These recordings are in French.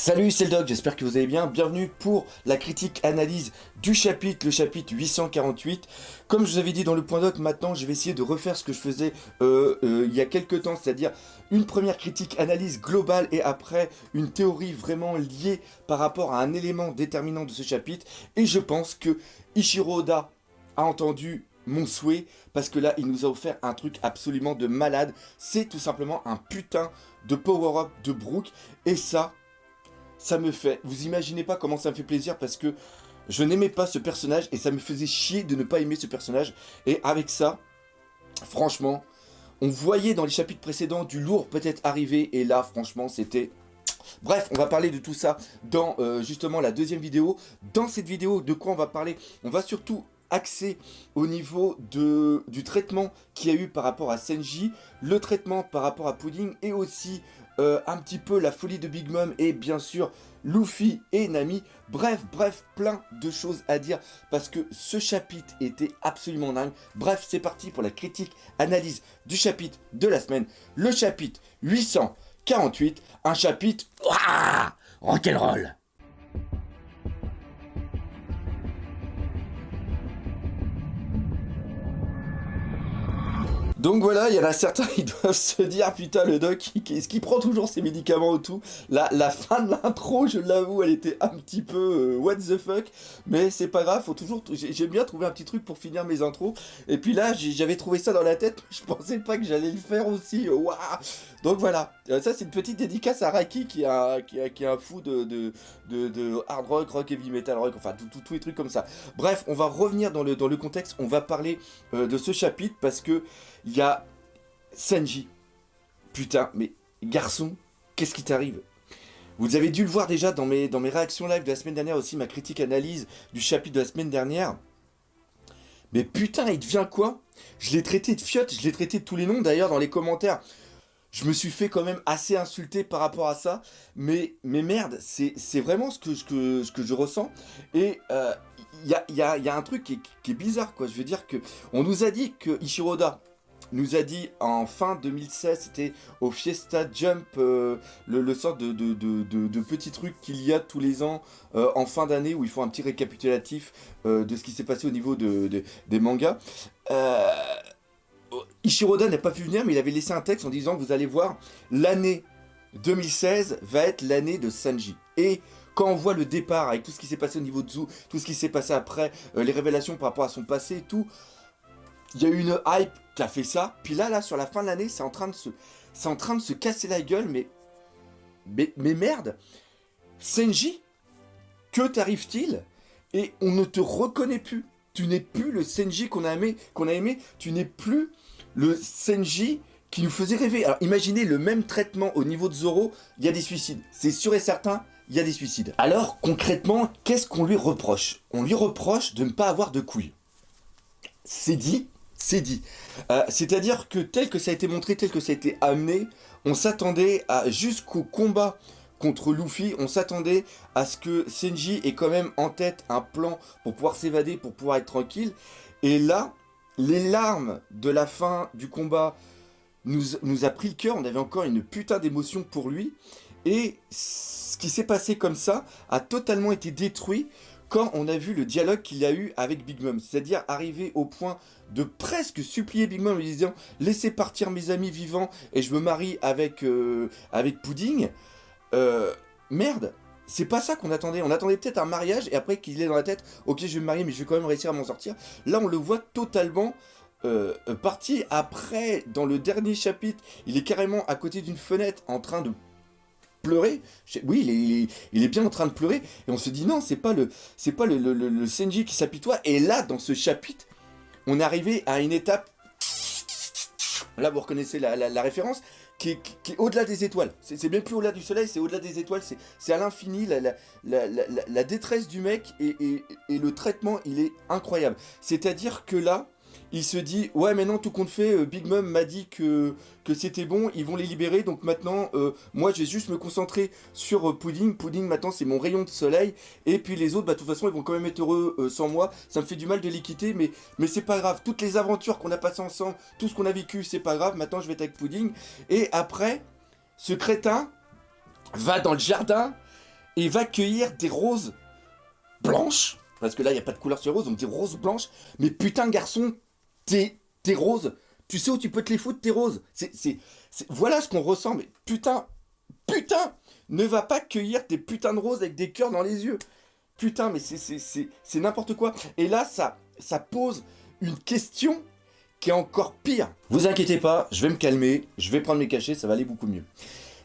Salut, c'est le Doc, j'espère que vous allez bien. Bienvenue pour la critique analyse du chapitre, le chapitre 848. Comme je vous avais dit dans le point doc, maintenant je vais essayer de refaire ce que je faisais il y a quelques temps, c'est-à-dire une première critique analyse globale et après une théorie vraiment liée par rapport à un élément déterminant de ce chapitre. Et je pense que Ichiro Oda a entendu mon souhait parce que là il nous a offert un truc absolument de malade. C'est tout simplement un putain de power-up de Brook et ça me fait, vous imaginez pas comment ça me fait plaisir parce que je n'aimais pas ce personnage et ça me faisait chier de ne pas aimer ce personnage. Et avec ça, franchement, on voyait dans les chapitres précédents du lourd peut-être arriver et là, franchement, c'était... Bref, on va parler de tout ça dans justement la deuxième vidéo. Dans cette vidéo, de quoi on va parler? On va surtout axer au niveau du traitement qu'il y a eu par rapport à Senji, le traitement par rapport à Pudding et aussi un petit peu la folie de Big Mom et bien sûr Luffy et Nami. Bref, plein de choses à dire parce que ce chapitre était absolument dingue. Bref, c'est parti pour la critique analyse du chapitre de la semaine, le chapitre 848, un chapitre rock'n'roll. Donc voilà, il y en a certains, ils doivent se dire, putain, le doc, est-ce qu'il prend toujours ses médicaments ou tout? La fin de l'intro, je l'avoue, elle était un petit peu what the fuck, mais c'est pas grave, faut toujours, j'aime bien trouver un petit truc pour finir mes intros, et puis là, j'avais trouvé ça dans la tête, je pensais pas que j'allais le faire aussi, waouh. Donc voilà, ça c'est une petite dédicace à Raki qui est un fou de hard rock, rock heavy metal rock, enfin tous les trucs comme ça. Bref, on va revenir dans le contexte, on va parler de ce chapitre parce que il y a Senji. Putain, mais garçon, qu'est-ce qui t'arrive? Vous avez dû le voir déjà dans mes réactions live de la semaine dernière aussi, ma critique analyse du chapitre de la semaine dernière. Mais putain, il devient quoi? Je l'ai traité de fiotte, je l'ai traité de tous les noms d'ailleurs dans les commentaires. Je me suis fait quand même assez insulter par rapport à ça. Mais merde, c'est vraiment ce que je ressens. Et il y a un truc qui est bizarre, quoi. Je veux dire que on nous a dit que Ichiro Oda nous a dit en fin 2016, c'était au Fiesta Jump, le sort de petit truc qu'il y a tous les ans en fin d'année où ils font un petit récapitulatif de ce qui s'est passé au niveau des mangas. Ichiro Oda n'a pas pu venir, mais il avait laissé un texte en disant vous allez voir, l'année 2016 va être l'année de Sanji. Et quand on voit le départ avec tout ce qui s'est passé au niveau de Zou, tout ce qui s'est passé après, les révélations par rapport à son passé et tout, il y a eu une hype qui a fait ça. Puis là, sur la fin de l'année, c'est en train de se casser la gueule, mais merde, Senji, que t'arrive-t-il? Et on ne te reconnaît plus. Tu n'es plus le Senji qu'on a aimé. Tu n'es plus le Senji qui nous faisait rêver. Alors imaginez le même traitement au niveau de Zoro, il y a des suicides. C'est sûr et certain, il y a des suicides. Alors concrètement, qu'est-ce qu'on lui reproche? On lui reproche de ne pas avoir de couilles. C'est dit. C'est-à-dire que tel que ça a été montré, tel que ça a été amené, on s'attendait à jusqu'au combat contre Luffy, on s'attendait à ce que Senji ait quand même en tête un plan pour pouvoir s'évader, pour pouvoir être tranquille. Et là, les larmes de la fin du combat nous a pris le cœur, on avait encore une putain d'émotion pour lui. Et ce qui s'est passé comme ça a totalement été détruit quand on a vu le dialogue qu'il a eu avec Big Mom, c'est-à-dire arriver au point de presque supplier Big Mom en lui disant « Laissez partir mes amis vivants et je me marie avec Pudding ». Merde, c'est pas ça qu'on attendait. On attendait peut-être un mariage et après qu'il ait dans la tête « Ok, je vais me marier mais je vais quand même réussir à m'en sortir ». Là, on le voit totalement parti. Après, dans le dernier chapitre, il est carrément à côté d'une fenêtre en train de pleurer. Oui, il est bien en train de pleurer et on se dit non, c'est pas le Senji qui s'apitoie. Et là, dans ce chapitre, on est arrivé à une étape, là vous reconnaissez la référence, qui est au-delà des étoiles. C'est bien plus au-delà du soleil, c'est au-delà des étoiles, c'est à l'infini, la détresse du mec et le traitement, il est incroyable. C'est-à-dire que là, il se dit, ouais maintenant tout compte fait, Big Mom m'a dit que c'était bon, ils vont les libérer, donc maintenant, moi je vais juste me concentrer sur Pudding. Pudding maintenant c'est mon rayon de soleil, et puis les autres, bah de toute façon ils vont quand même être heureux sans moi, ça me fait du mal de les quitter, mais c'est pas grave, toutes les aventures qu'on a passées ensemble, tout ce qu'on a vécu, c'est pas grave, maintenant je vais être avec Pudding. Et après, ce crétin va dans le jardin et va cueillir des roses blanches, parce que là il n'y a pas de couleur sur les roses, donc des roses blanches, mais putain garçon, tes roses, tu sais où tu peux te les foutre tes roses, voilà ce qu'on ressent, mais putain, ne va pas cueillir tes putains de roses avec des cœurs dans les yeux. Putain, mais c'est n'importe quoi. Et là, ça pose une question qui est encore pire. Vous inquiétez pas, je vais me calmer, je vais prendre mes cachets, ça va aller beaucoup mieux.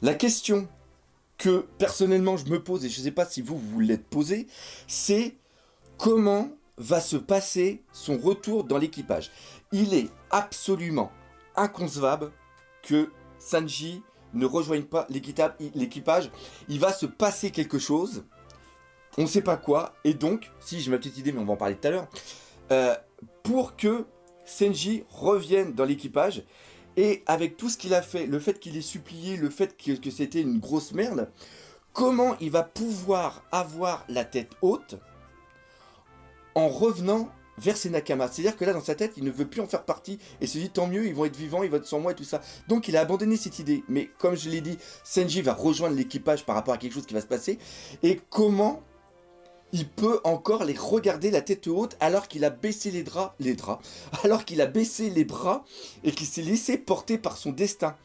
La question que personnellement je me pose, et je ne sais pas si vous l'êtes posée, c'est comment va se passer son retour dans l'équipage. Il est absolument inconcevable que Sanji ne rejoigne pas l'équipage. Il va se passer quelque chose, on ne sait pas quoi, et donc, si j'ai ma petite idée, mais on va en parler tout à l'heure, pour que Sanji revienne dans l'équipage, et avec tout ce qu'il a fait, le fait qu'il ait supplié, le fait que c'était une grosse merde, comment il va pouvoir avoir la tête haute en revenant vers ses Nakamas. C'est-à-dire que là, dans sa tête, il ne veut plus en faire partie, et se dit, tant mieux, ils vont être vivants, ils vont être sans moi, et tout ça. Donc il a abandonné cette idée. Mais comme je l'ai dit, Sanji va rejoindre l'équipage par rapport à quelque chose qui va se passer, et comment il peut encore les regarder la tête haute alors qu'il a baissé les draps, alors qu'il a baissé les bras et qu'il s'est laissé porter par son destin.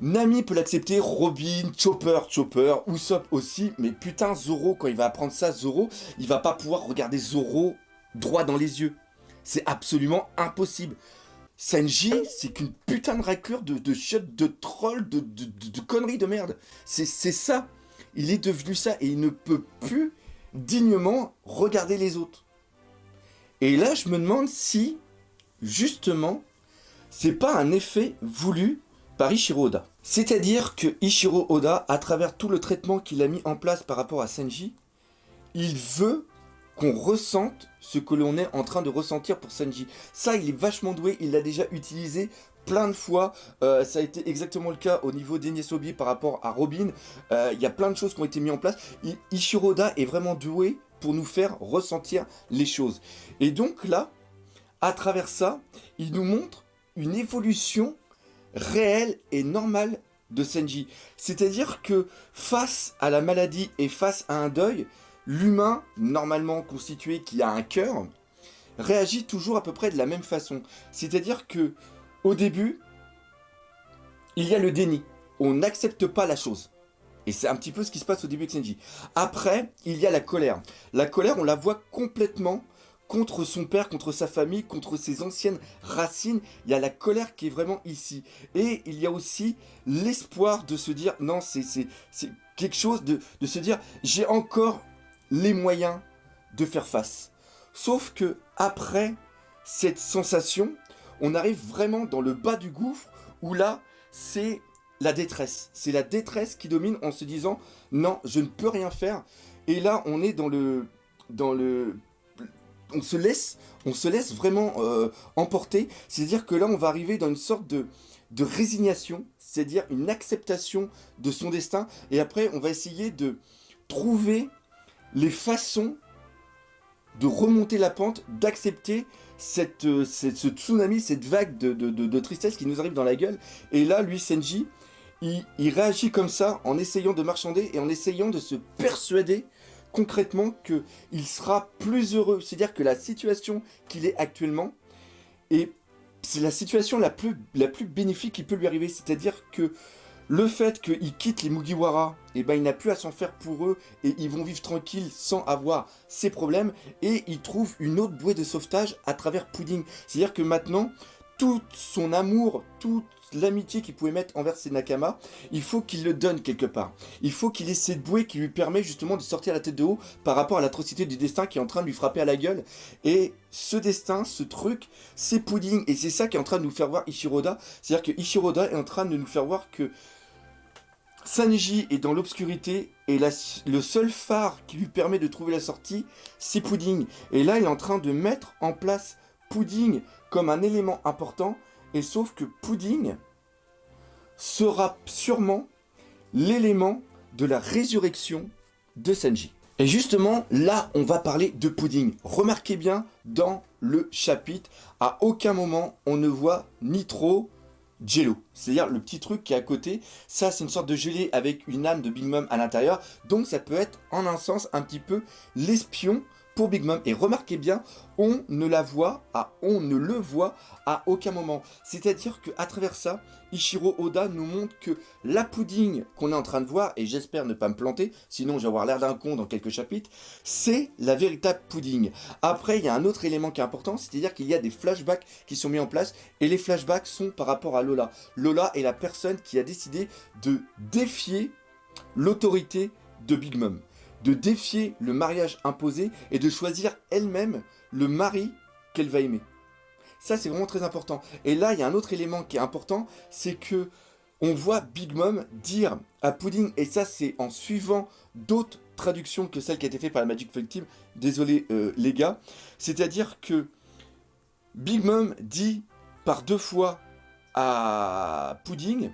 Nami peut l'accepter, Robin, Chopper, Usopp aussi, mais putain Zoro, quand il va apprendre ça, Zoro, il va pas pouvoir regarder Zoro droit dans les yeux. C'est absolument impossible. Sanji, c'est qu'une putain de raclure de chiottes, de trolls, de conneries de merde. C'est ça. Il est devenu ça et il ne peut plus dignement regarder les autres. Et là, je me demande si, justement, c'est pas un effet voulu par Ichiro Oda. C'est-à-dire que Ichiro Oda, à travers tout le traitement qu'il a mis en place par rapport à Sanji, il veut qu'on ressente ce que l'on est en train de ressentir pour Sanji. Ça, il est vachement doué, il l'a déjà utilisé plein de fois, ça a été exactement le cas au niveau d'Enesobi par rapport à Robin, il y a plein de choses qui ont été mises en place. Ichiro Oda est vraiment doué pour nous faire ressentir les choses. Et donc là, à travers ça, il nous montre une évolution réelle et normale de Sanji. C'est-à-dire que face à la maladie et face à un deuil, l'humain, normalement constitué, qui a un cœur, réagit toujours à peu près de la même façon. C'est-à-dire que au début, il y a le déni. On n'accepte pas la chose. Et c'est un petit peu ce qui se passe au début avec Sanji. Après, il y a la colère. La colère, on la voit complètement contre son père, contre sa famille, contre ses anciennes racines. Il y a la colère qui est vraiment ici. Et il y a aussi l'espoir de se dire, non, c'est quelque chose de se dire, j'ai encore les moyens de faire face. Sauf que après cette sensation, on arrive vraiment dans le bas du gouffre où là, c'est la détresse. C'est la détresse qui domine en se disant non, je ne peux rien faire. Et là, on est on se laisse vraiment emporter. C'est-à-dire que là, on va arriver dans une sorte de résignation, c'est-à-dire une acceptation de son destin. Et après, on va essayer de trouver les façons de remonter la pente, d'accepter ce tsunami, cette vague de tristesse qui nous arrive dans la gueule. Et là, lui, Sanji, il réagit comme ça en essayant de marchander et en essayant de se persuader concrètement qu'il sera plus heureux. C'est-à-dire que la situation qu'il est actuellement, et c'est la situation la plus bénéfique qui peut lui arriver. C'est-à-dire que le fait qu'il quitte les Mugiwara, et ben il n'a plus à s'en faire pour eux et ils vont vivre tranquilles sans avoir ces problèmes, et il trouve une autre bouée de sauvetage à travers Pudding. C'est-à-dire que maintenant, tout son amour, toute l'amitié qu'il pouvait mettre envers ses Nakama, il faut qu'il le donne quelque part. Il faut qu'il ait cette bouée qui lui permet justement de sortir la tête de haut par rapport à l'atrocité du destin qui est en train de lui frapper à la gueule. Et ce destin, ce truc, c'est Pudding. Et c'est ça qui est en train de nous faire voir Ichiro Oda. C'est-à-dire que Ichiro Oda est en train de nous faire voir que Sanji est dans l'obscurité et le seul phare qui lui permet de trouver la sortie, c'est Pudding. Et là, il est en train de mettre en place Pudding comme un élément important, et sauf que Pudding sera sûrement l'élément de la résurrection de Sanji. Et justement, là, on va parler de Pudding. Remarquez bien, dans le chapitre, à aucun moment, on ne voit Nitro Jello, c'est-à-dire le petit truc qui est à côté. Ça, c'est une sorte de gelée avec une âme de Big Mom à l'intérieur. Donc, ça peut être en un sens un petit peu l'espion pour Big Mom. Et remarquez bien, on ne le voit à aucun moment. C'est-à-dire qu'à travers ça, Ichiro Oda nous montre que la pudding qu'on est en train de voir, et j'espère ne pas me planter, sinon je vais avoir l'air d'un con dans quelques chapitres, c'est la véritable pudding. Après, il y a un autre élément qui est important, c'est-à-dire qu'il y a des flashbacks qui sont mis en place, et les flashbacks sont par rapport à Lola. Lola est la personne qui a décidé de défier l'autorité de Big Mom, de défier le mariage imposé et de choisir elle-même le mari qu'elle va aimer. Ça, c'est vraiment très important. Et là, il y a un autre élément qui est important, c'est que on voit Big Mom dire à Pudding, et ça, c'est en suivant d'autres traductions que celle qui a été faite par la Magic Fight Team, désolé les gars, c'est-à-dire que Big Mom dit par 2 fois à Pudding,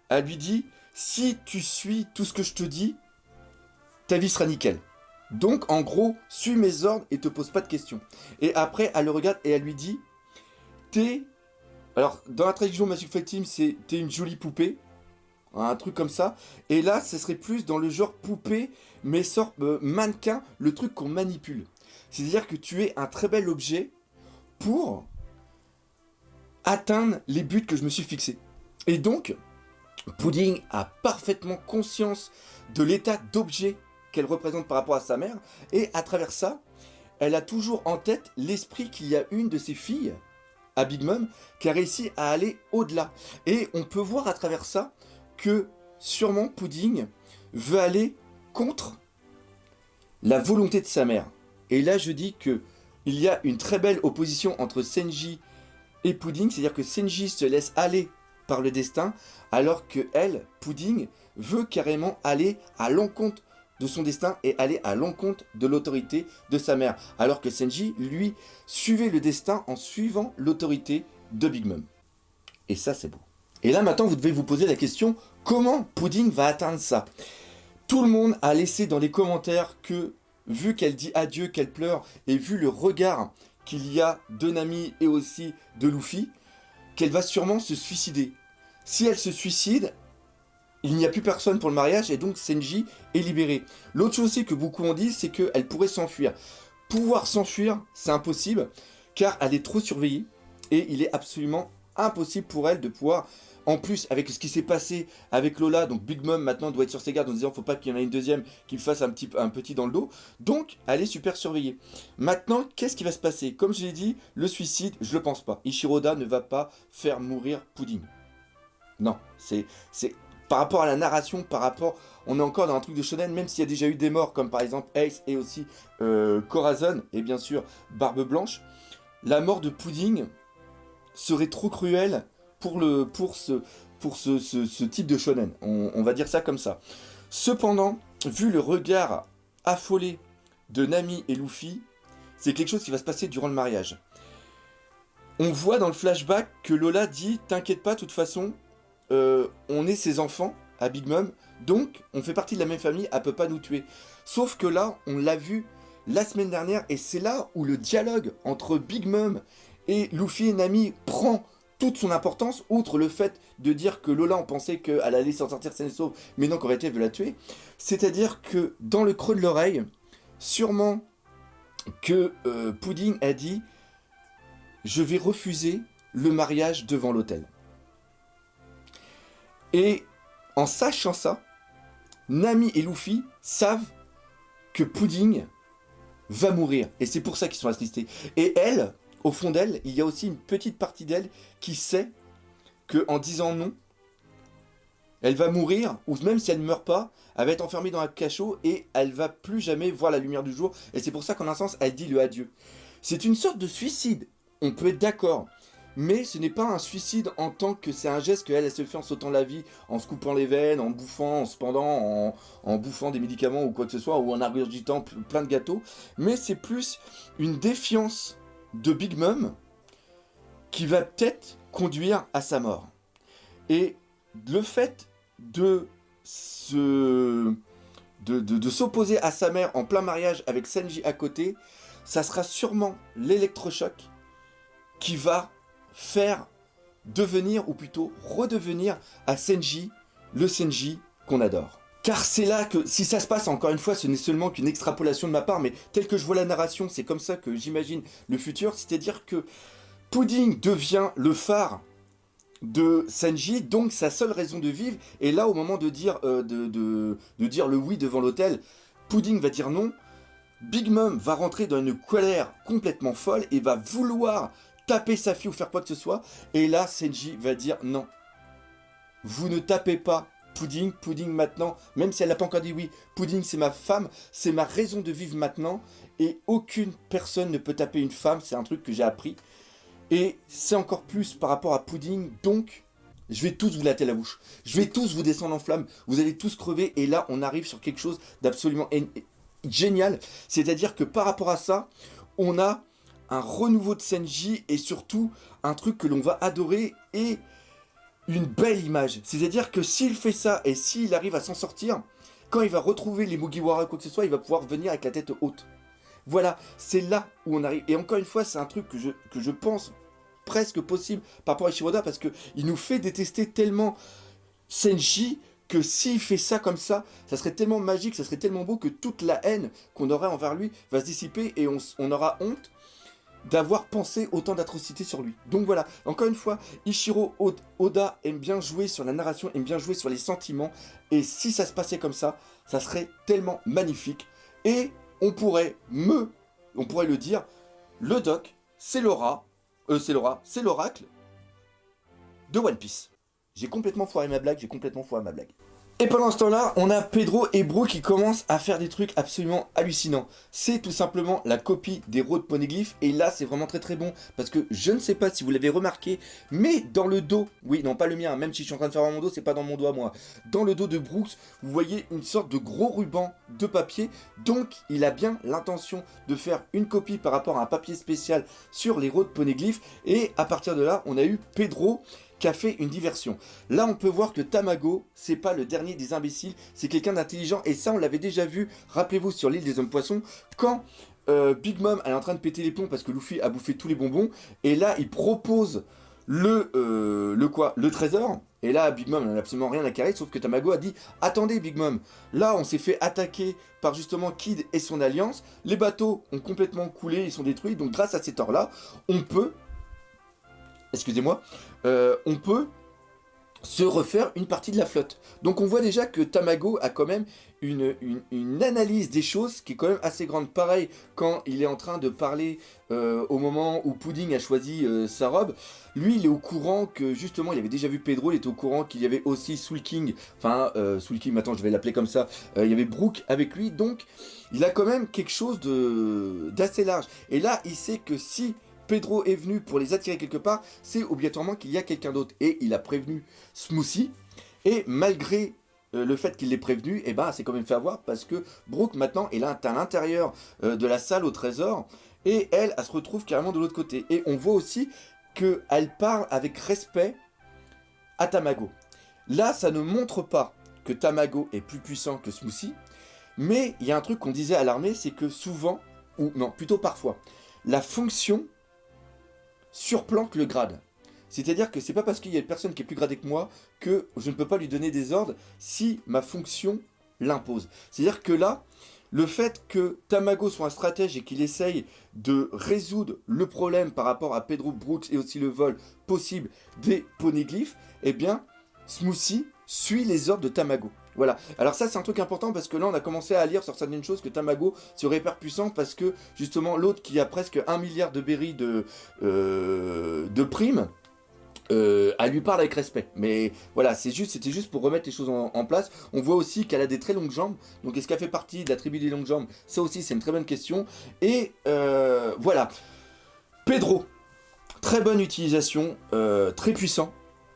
elle lui dit, si tu suis tout ce que je te dis, ta vie sera nickel. Donc, en gros, suis mes ordres et te pose pas de questions. Et après, elle le regarde et elle lui dit, t'es... Alors, dans la traduction Magic Fight Team, c'est t'es une jolie poupée. Un truc comme ça. Et là, ce serait plus dans le genre poupée, mais sort mannequin, le truc qu'on manipule. C'est-à-dire que tu es un très bel objet pour atteindre les buts que je me suis fixés. Et donc, Pudding a parfaitement conscience de l'état d'objet qu'elle représente par rapport à sa mère, et à travers ça, elle a toujours en tête l'esprit qu'il y a une de ses filles, à Big Mom, qui a réussi à aller au-delà. Et on peut voir à travers ça que sûrement Pudding veut aller contre la volonté de sa mère. Et là, je dis que il y a une très belle opposition entre Senji et Pudding, c'est-à-dire que Senji se laisse aller par le destin, alors que elle, Pudding, veut carrément aller à l'encontre de son destin et aller à l'encontre de l'autorité de sa mère, alors que Senji, lui, suivait le destin en suivant l'autorité de Big Mom. Et ça, c'est beau. Et là, maintenant, vous devez vous poser la question, comment Pudding va atteindre ça? Tout le monde a laissé dans les commentaires que, vu qu'elle dit adieu, qu'elle pleure, et vu le regard qu'il y a de Nami et aussi de Luffy, qu'elle va sûrement se suicider. Si elle se suicide, il n'y a plus personne pour le mariage et donc Senji est libéré. L'autre chose aussi que beaucoup ont dit, c'est qu'elle pourrait s'enfuir. Pouvoir s'enfuir, c'est impossible, car elle est trop surveillée et il est absolument impossible pour elle de pouvoir... En plus, avec ce qui s'est passé avec Lola, donc Big Mom maintenant doit être sur ses gardes en disant faut pas qu'il y en ait une deuxième qui fasse un petit dans le dos. Donc, elle est super surveillée. Maintenant, qu'est-ce qui va se passer? Comme je l'ai dit, le suicide, je le pense pas. Ichiro Oda ne va pas faire mourir Pudding. Non, c'est par rapport à la narration, par rapport... On est encore dans un truc de shonen, même s'il y a déjà eu des morts, comme par exemple Ace et aussi Corazon, et bien sûr Barbe Blanche. La mort de Pudding serait trop cruelle pour ce type de shonen. On va dire ça comme ça. Cependant, vu le regard affolé de Nami et Luffy, c'est quelque chose qui va se passer durant le mariage. On voit dans le flashback que Lola dit « T'inquiète pas, de toute façon, on est ses enfants à Big Mom, donc on fait partie de la même famille, elle peut pas nous tuer. » Sauf que là, on l'a vu la semaine dernière, et c'est là où le dialogue entre Big Mom et Luffy et Nami prend toute son importance, outre le fait de dire que Lola, on pensait qu'elle allait s'en sortir saine et sauve, mais non, qu'en réalité, elle veut la tuer. C'est-à-dire que, dans le creux de l'oreille, sûrement que Pudding a dit « Je vais refuser le mariage devant l'autel. » Et en sachant ça, Nami et Luffy savent que Pudding va mourir. Et c'est pour ça qu'ils sont attristés. Et elle... Au fond d'elle, il y a aussi une petite partie d'elle qui sait qu'en disant non, elle va mourir, ou même si elle ne meurt pas, elle va être enfermée dans un cachot et elle va plus jamais voir la lumière du jour. Et c'est pour ça qu'en un sens, elle dit le adieu. C'est une sorte de suicide, on peut être d'accord. Mais ce n'est pas un suicide en tant que c'est un geste qu'elle se fait en sautant la vie, en se coupant les veines, en bouffant, en se pendant, en bouffant des médicaments ou quoi que ce soit, ou en ingurgitant plein de gâteaux. Mais c'est plus une défiance de Big Mom qui va peut-être conduire à sa mort. Et le fait de s'opposer à sa mère en plein mariage avec Senji à côté, ça sera sûrement l'électrochoc qui va faire devenir, ou plutôt redevenir à Senji, le Senji qu'on adore. Car c'est là que, si ça se passe, encore une fois, ce n'est seulement qu'une extrapolation de ma part, mais tel que je vois la narration, c'est comme ça que j'imagine le futur, c'est-à-dire que Pudding devient le phare de Sanji, donc sa seule raison de vivre, et là, au moment de dire, de dire le oui devant l'hôtel, Pudding va dire non, Big Mom va rentrer dans une colère complètement folle et va vouloir taper sa fille ou faire quoi que ce soit, et là, Sanji va dire non, vous ne tapez pas Pudding, Pudding maintenant, même si elle n'a pas encore dit oui, Pudding c'est ma femme, c'est ma raison de vivre maintenant, et aucune personne ne peut taper une femme, c'est un truc que j'ai appris, et c'est encore plus par rapport à Pudding, donc je vais tous vous latter la bouche, je vais tous vous descendre en flammes, vous allez tous crever, et là on arrive sur quelque chose d'absolument génial, c'est-à-dire que par rapport à ça, on a un renouveau de Senji, et surtout un truc que l'on va adorer, et une belle image. C'est-à-dire que s'il fait ça et s'il arrive à s'en sortir, quand il va retrouver les Mugiwara ou quoi que ce soit, il va pouvoir venir avec la tête haute. Voilà, c'est là où on arrive. Et encore une fois, c'est un truc que je pense presque possible par rapport à Shiroda, parce qu'il nous fait détester tellement Senji que s'il fait ça comme ça serait tellement magique, ça serait tellement beau que toute la haine qu'on aurait envers lui va se dissiper et on aura honte d'avoir pensé autant d'atrocités sur lui. Donc voilà, encore une fois, Ichiro Oda aime bien jouer sur la narration, aime bien jouer sur les sentiments, et si ça se passait comme ça serait tellement magnifique, et on pourrait le dire, le doc, c'est l'oracle de One Piece. J'ai complètement foiré ma blague, Et pendant ce temps-là, on a Pedro et Brook qui commencent à faire des trucs absolument hallucinants. C'est tout simplement la copie des Road Poneglyph, et là c'est vraiment très très bon, parce que je ne sais pas si vous l'avez remarqué, mais dans le dos, oui non pas le mien, même si je suis en train de faire mon dos, c'est pas dans mon doigt moi, dans le dos de Brooks, vous voyez une sorte de gros ruban de papier, donc il a bien l'intention de faire une copie par rapport à un papier spécial sur les Road Poneglyph, et à partir de là, on a eu Pedro qui a fait une diversion. Là, on peut voir que Tamago, c'est pas le dernier des imbéciles, c'est quelqu'un d'intelligent, et ça, on l'avait déjà vu, rappelez-vous, sur l'île des hommes poissons, quand Big Mom, elle est en train de péter les plombs parce que Luffy a bouffé tous les bonbons, et là, il propose le trésor, et là, Big Mom, elle n'a absolument rien à carrer, sauf que Tamago a dit, attendez Big Mom, là, on s'est fait attaquer par justement Kid et son alliance, les bateaux ont complètement coulé, ils sont détruits, donc grâce à ces torts-là, on peut se refaire une partie de la flotte. Donc on voit déjà que Tamago a quand même une analyse des choses qui est quand même assez grande. Pareil, quand il est en train de parler au moment où Pudding a choisi sa robe, lui il est au courant que justement il avait déjà vu Pedro, il était au courant qu'il y avait aussi Soul King, Soul King, maintenant je vais l'appeler comme ça, il y avait Brook avec lui, donc il a quand même quelque chose d'assez large. Et là il sait que si Pedro est venu pour les attirer quelque part, c'est obligatoirement qu'il y a quelqu'un d'autre. Et il a prévenu Smoothie, et malgré le fait qu'il l'ait prévenu, eh ben, c'est quand même fait avoir, parce que Brook maintenant est à l'intérieur de la salle au trésor, et elle se retrouve carrément de l'autre côté. Et on voit aussi qu'elle parle avec respect à Tamago. Là, ça ne montre pas que Tamago est plus puissant que Smoothie, mais il y a un truc qu'on disait à l'armée, c'est que souvent, ou non, plutôt parfois, la fonction surplante le grade. C'est-à-dire que c'est pas parce qu'il y a une personne qui est plus gradée que moi que je ne peux pas lui donner des ordres si ma fonction l'impose. C'est-à-dire que là, le fait que Tamago soit un stratège et qu'il essaye de résoudre le problème par rapport à Pedro Brooks et aussi le vol possible des poneglyphes, eh bien, Smoothie suit les ordres de Tamago. Voilà, alors ça c'est un truc important parce que là on a commencé à lire sur certaines choses que Tamago serait hyper puissant parce que justement l'autre qui a presque 1 milliard de berries de primes, elle lui parle avec respect. Mais voilà, c'était juste pour remettre les choses en place. On voit aussi qu'elle a des très longues jambes, donc est-ce qu'elle fait partie de la tribu des longues jambes? Ça aussi c'est une très bonne question. Et voilà, Pedro, très bonne utilisation, très puissant.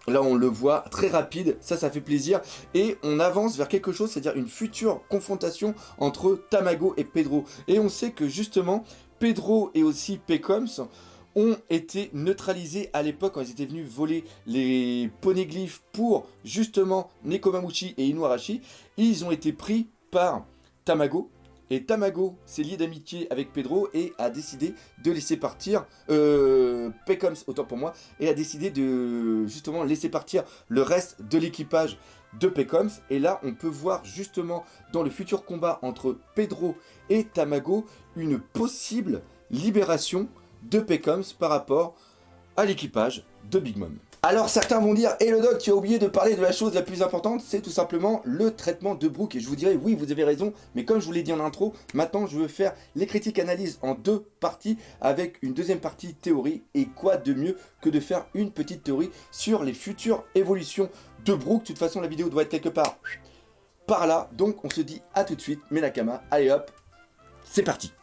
Là on le voit, très rapide, ça fait plaisir, et on avance vers quelque chose, c'est-à-dire une future confrontation entre Tamago et Pedro. Et on sait que justement, Pedro et aussi Pecoms ont été neutralisés à l'époque quand ils étaient venus voler les poneglyphes pour justement Nekomamushi et Inuarashi. Ils ont été pris par Tamago, Et Tamago s'est lié d'amitié avec Pedro et a décidé de laisser partir Pecoms, autant pour moi, et a décidé de justement laisser partir le reste de l'équipage de Pecoms. Et là, on peut voir justement dans le futur combat entre Pedro et Tamago une possible libération de Pecoms par rapport à l'équipage de Big Mom. Alors certains vont dire, et le doc, tu as oublié de parler de la chose la plus importante, c'est tout simplement le traitement de Brook. Et je vous dirais, oui, vous avez raison, mais comme je vous l'ai dit en intro, maintenant je veux faire les critiques analyses en 2 parties, avec une deuxième partie théorie. Et quoi de mieux que de faire une petite théorie sur les futures évolutions de Brook. De toute façon, la vidéo doit être quelque part par là, donc on se dit à tout de suite, mes Nakama, allez hop, c'est parti.